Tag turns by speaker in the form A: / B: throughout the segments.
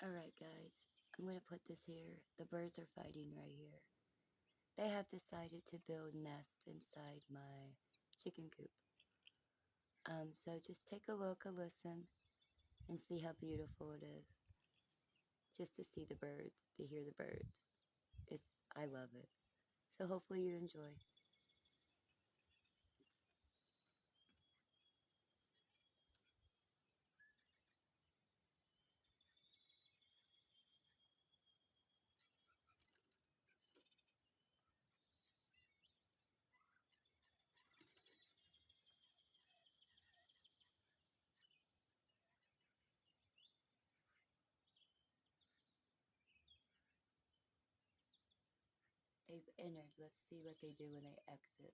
A: Alright, guys, I'm gonna put this here. The birds are fighting right here. They have decided to build nests inside my chicken coop. So just take a look, a listen, and see how beautiful it is. Just to see the birds, to hear the birds. I love it. So hopefully you enjoy. They've entered. Let's see what they do when they exit.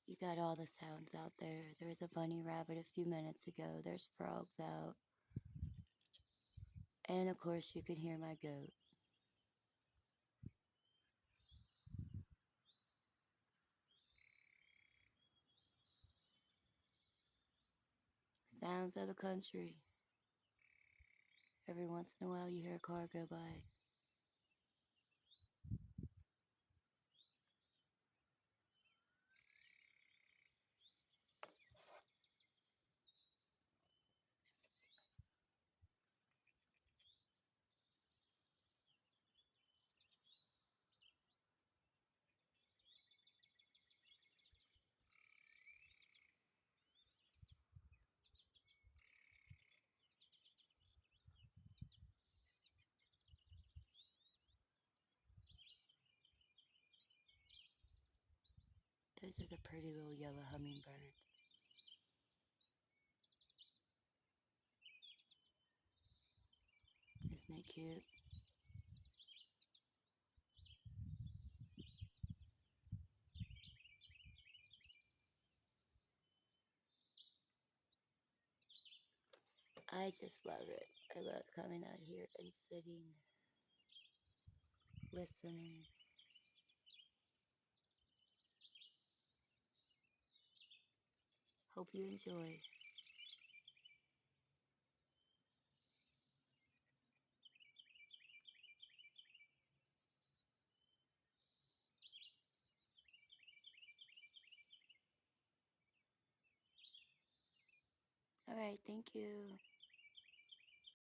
A: You got all the sounds out there. There was a bunny rabbit a few minutes ago. There's frogs out. And of course, you can hear my goat. Sounds of the country. Every once in a while, you hear a car go by. Those are the pretty little yellow hummingbirds. Isn't it cute? I just love it. I love coming out here and sitting, listening. Hope you enjoy. All right, thank you.